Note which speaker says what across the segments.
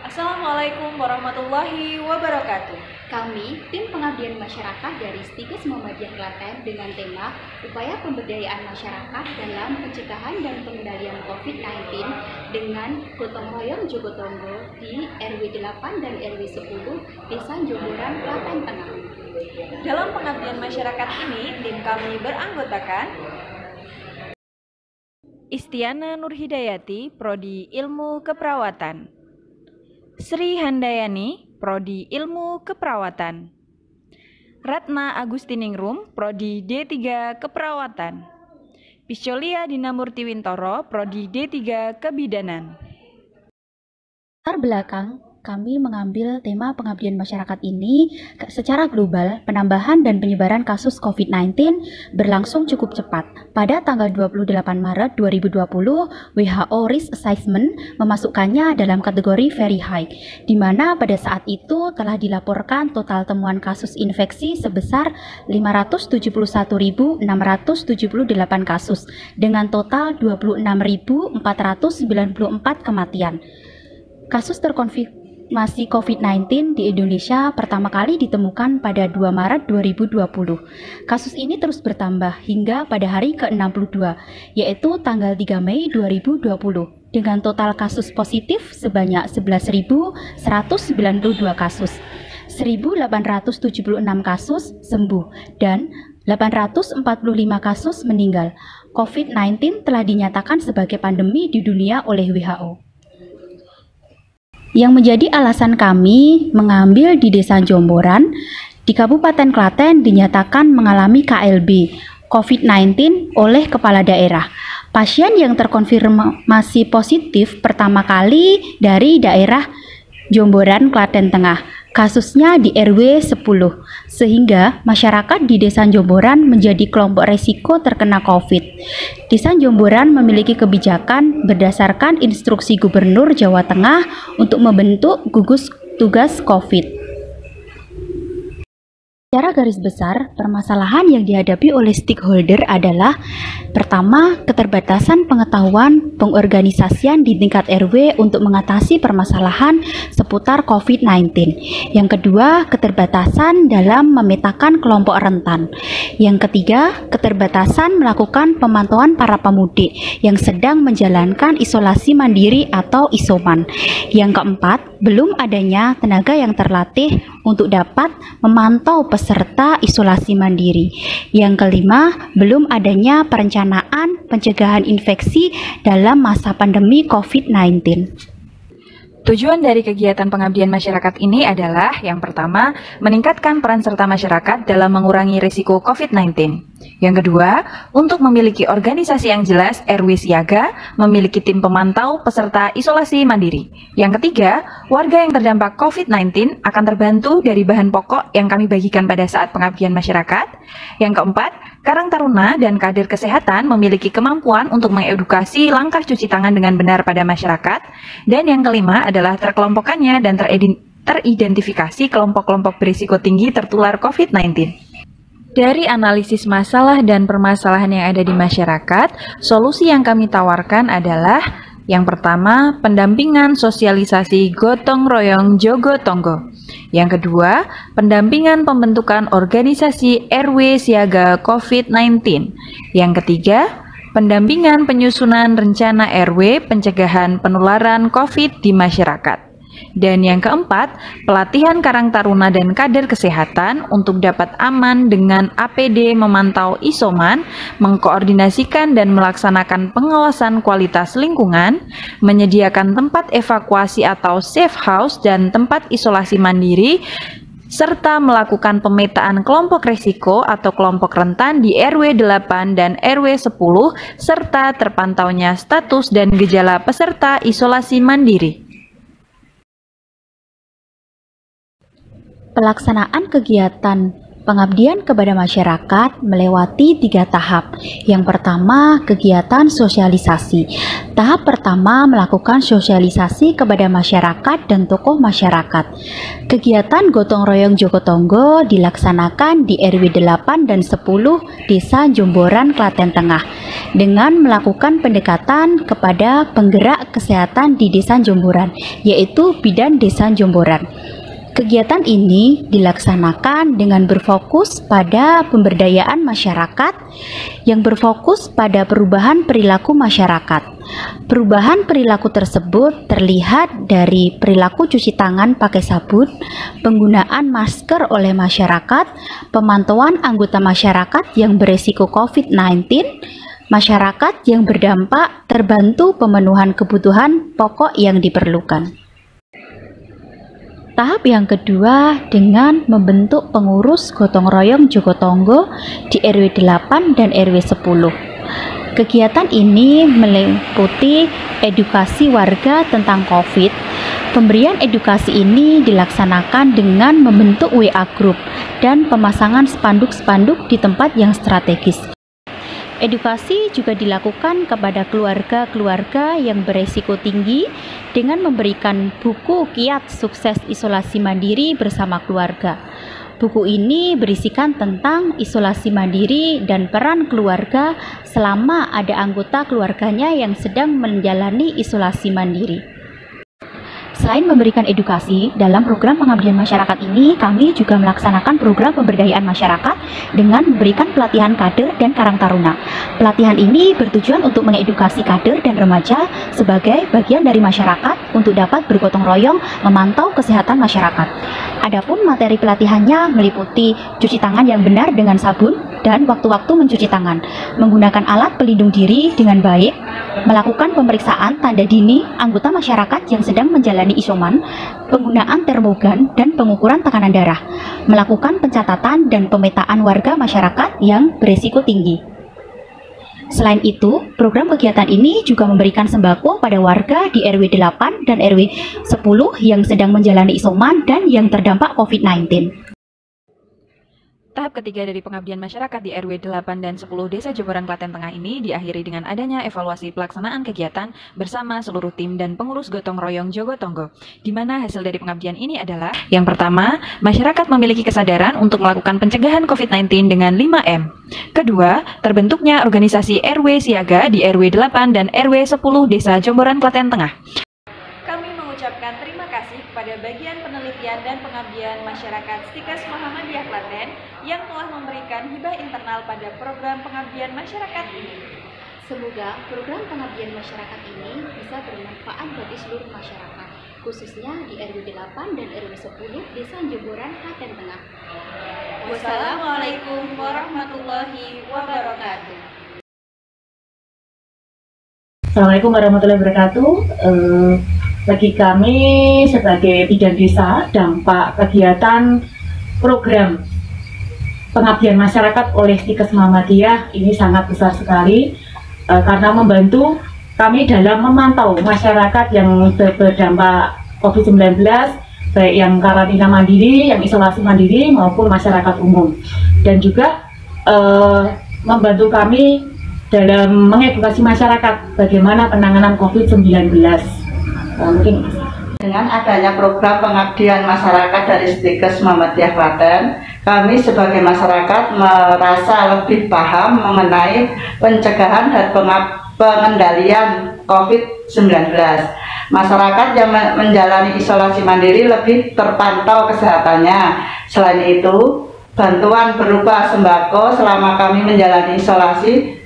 Speaker 1: Assalamualaikum warahmatullahi wabarakatuh.
Speaker 2: Kami, tim pengabdian masyarakat dari Stikes Muhammadiyah Klaten dengan tema Upaya Pemberdayaan Masyarakat dalam Pencegahan dan Pengendalian COVID-19 dengan gotong royong Jogotongo di RW 8 dan RW 10 Desa Jomboran, Klaten Tengah.
Speaker 1: Dalam pengabdian masyarakat ini, tim kami beranggotakan Istiana Nurhidayati, Prodi Ilmu Keperawatan; Sri Handayani, Prodi Ilmu Keperawatan; Ratna Agustiningrum, Prodi D3 Keperawatan; Piscolia Dinamurti Wintoro, Prodi D3 Kebidanan.
Speaker 2: Latar belakang kami mengambil tema pengabdian masyarakat ini secara global. Penambahan dan penyebaran kasus COVID-19 berlangsung cukup cepat. Pada tanggal 28 Maret 2020, WHO Risk Assessment memasukkannya dalam kategori very high, di mana pada saat itu telah dilaporkan total temuan kasus infeksi sebesar 571.678 kasus, dengan total 26.494 kematian. Kasus terkonfirmasi COVID-19 di Indonesia pertama kali ditemukan pada 2 Maret 2020. Kasus ini terus bertambah hingga pada hari ke-62, yaitu tanggal 3 Mei 2020, dengan total kasus positif sebanyak 11.192 kasus, 1.876 kasus sembuh, dan 845 kasus meninggal. COVID-19 telah dinyatakan sebagai pandemi di dunia oleh WHO. Yang menjadi alasan kami mengambil di Desa Jomboran di Kabupaten Klaten dinyatakan mengalami KLB COVID-19 oleh kepala daerah. Pasien yang terkonfirmasi positif pertama kali dari daerah Jomboran, Klaten Tengah. Kasusnya di RW 10, sehingga masyarakat di Desa Jomboran menjadi kelompok resiko terkena COVID. Desa Jomboran memiliki kebijakan berdasarkan instruksi Gubernur Jawa Tengah untuk membentuk gugus tugas COVID. Secara garis besar, permasalahan yang dihadapi oleh stakeholder adalah: pertama, keterbatasan pengetahuan pengorganisasian di tingkat RW untuk mengatasi permasalahan seputar COVID-19. Yang kedua, keterbatasan dalam memetakan kelompok rentan. Yang ketiga, keterbatasan melakukan pemantauan para pemudik yang sedang menjalankan isolasi mandiri atau isoman. Yang keempat, belum adanya tenaga yang terlatih untuk dapat memantau peserta isolasi mandiri. Yang kelima, belum adanya perencanaan pencegahan infeksi dalam masa pandemi COVID-19.
Speaker 1: Tujuan dari kegiatan pengabdian masyarakat ini adalah yang pertama, meningkatkan peran serta masyarakat dalam mengurangi risiko COVID-19. Yang kedua, untuk memiliki organisasi yang jelas, RW siaga, memiliki tim pemantau peserta isolasi mandiri. Yang ketiga, warga yang terdampak COVID-19 akan terbantu dari bahan pokok yang kami bagikan pada saat pengabdian masyarakat. Yang keempat, Karang Taruna dan kader kesehatan memiliki kemampuan untuk mengedukasi langkah cuci tangan dengan benar pada masyarakat. Dan yang kelima adalah terkelompokannya dan teridentifikasi kelompok-kelompok berisiko tinggi tertular COVID-19. Dari analisis masalah dan permasalahan yang ada di masyarakat, solusi yang kami tawarkan adalah: yang pertama, pendampingan sosialisasi gotong royong Jogotongo. Yang kedua, pendampingan pembentukan organisasi RW siaga COVID-19. Yang ketiga, pendampingan penyusunan rencana RW pencegahan penularan COVID di masyarakat. Dan yang keempat, pelatihan Karang Taruna dan kader kesehatan untuk dapat aman dengan APD memantau isoman, mengkoordinasikan dan melaksanakan pengawasan kualitas lingkungan, menyediakan tempat evakuasi atau safe house dan tempat isolasi mandiri, serta melakukan pemetaan kelompok risiko atau kelompok rentan di RW 8 dan RW 10, serta terpantaunya status dan gejala peserta isolasi mandiri.
Speaker 2: Pelaksanaan kegiatan Pengabdian kepada masyarakat melewati 3 tahap. Yang pertama, kegiatan sosialisasi. Tahap pertama melakukan sosialisasi kepada masyarakat dan tokoh masyarakat. Kegiatan gotong royong Jogotonggo dilaksanakan di RW 8 dan 10 Desa Jomboran, Klaten Tengah dengan melakukan pendekatan kepada penggerak kesehatan di Desa Jomboran, yaitu Bidan Desa Jomboran. Kegiatan ini dilaksanakan dengan berfokus pada pemberdayaan masyarakat yang berfokus pada perubahan perilaku masyarakat. Perubahan perilaku tersebut terlihat dari perilaku cuci tangan pakai sabun, penggunaan masker oleh masyarakat, pemantauan anggota masyarakat yang beresiko COVID-19, masyarakat yang berdampak terbantu pemenuhan kebutuhan pokok yang diperlukan. Tahap yang kedua dengan membentuk pengurus gotong royong Jogotonggo di RW 8 dan RW 10. Kegiatan ini meliputi edukasi warga tentang COVID. Pemberian edukasi ini dilaksanakan dengan membentuk WA Group dan pemasangan spanduk-spanduk di tempat yang strategis. Edukasi juga dilakukan kepada keluarga-keluarga yang beresiko tinggi dengan memberikan buku kiat sukses isolasi mandiri bersama keluarga. Buku ini berisikan tentang isolasi mandiri dan peran keluarga selama ada anggota keluarganya yang sedang menjalani isolasi mandiri. Selain memberikan edukasi, dalam program pengabdian masyarakat ini, kami juga melaksanakan program pemberdayaan masyarakat dengan memberikan pelatihan kader dan karang taruna. Pelatihan ini bertujuan untuk mengedukasi kader dan remaja sebagai bagian dari masyarakat untuk dapat bergotong royong memantau kesehatan masyarakat. Adapun materi pelatihannya meliputi cuci tangan yang benar dengan sabun dan waktu-waktu mencuci tangan, menggunakan alat pelindung diri dengan baik, melakukan pemeriksaan tanda dini anggota masyarakat yang sedang menjalani isoman, penggunaan termogan dan pengukuran tekanan darah, melakukan pencatatan dan pemetaan warga masyarakat yang berisiko tinggi. Selain itu, program kegiatan ini juga memberikan sembako pada warga di RW 8 dan RW 10 yang sedang menjalani isoman dan yang terdampak COVID-19.
Speaker 1: Tahap ketiga dari pengabdian masyarakat di RW 8 dan 10 Desa Jomboran, Klaten Tengah ini diakhiri dengan adanya evaluasi pelaksanaan kegiatan bersama seluruh tim dan pengurus gotong royong Jogotonggo, di mana hasil dari pengabdian ini adalah yang pertama, masyarakat memiliki kesadaran untuk melakukan pencegahan COVID-19 dengan 5M. Kedua, terbentuknya organisasi RW Siaga di RW 8 dan RW 10 Desa Jomboran, Klaten Tengah. Kami mengucapkan terima kasih kepada bagian penelitian dan pengabdian masyarakat Stikes Muhammadiyah Klaten yang telah memberikan hibah internal pada program pengabdian masyarakat ini.
Speaker 2: Semoga program pengabdian masyarakat ini bisa bermanfaat bagi seluruh masyarakat, khususnya di RW 8 dan RW 10 Desa Jomboran, Klaten Tengah.
Speaker 1: Wassalamualaikum warahmatullahi wabarakatuh.
Speaker 3: Assalamualaikum warahmatullahi wabarakatuh. Bagi kami sebagai bidan desa, dampak kegiatan program pengabdian masyarakat oleh Stikes Muhammadiyah ini sangat besar sekali karena membantu kami dalam memantau masyarakat yang berdampak COVID-19, baik yang karantina mandiri, yang isolasi mandiri maupun masyarakat umum, dan juga membantu kami dalam mengedukasi masyarakat bagaimana penanganan COVID-19. Mungkin
Speaker 4: dengan adanya program pengabdian masyarakat dari Stikes Muhammadiyah Klaten, kami sebagai masyarakat merasa lebih paham mengenai pencegahan dan pengendalian COVID-19. Masyarakat yang menjalani isolasi mandiri lebih terpantau kesehatannya. Selain itu, bantuan berupa sembako selama kami menjalani isolasi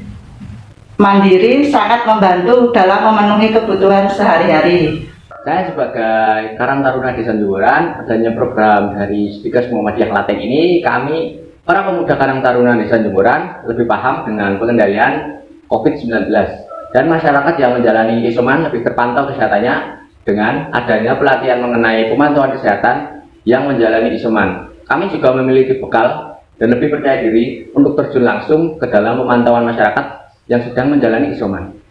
Speaker 4: mandiri sangat membantu dalam memenuhi kebutuhan sehari-hari.
Speaker 5: Saya sebagai Karang Taruna Desa Jomboran, adanya program dari Stikes Muhammadiyah Klaten ini, kami para pemuda Karang Taruna Desa Jomboran lebih paham dengan pengendalian COVID-19 dan masyarakat yang menjalani isoman lebih terpantau kesehatannya dengan adanya pelatihan mengenai pemantauan kesehatan yang menjalani isoman. Kami juga memiliki bekal dan lebih percaya diri untuk terjun langsung ke dalam pemantauan masyarakat yang sedang menjalani isoman.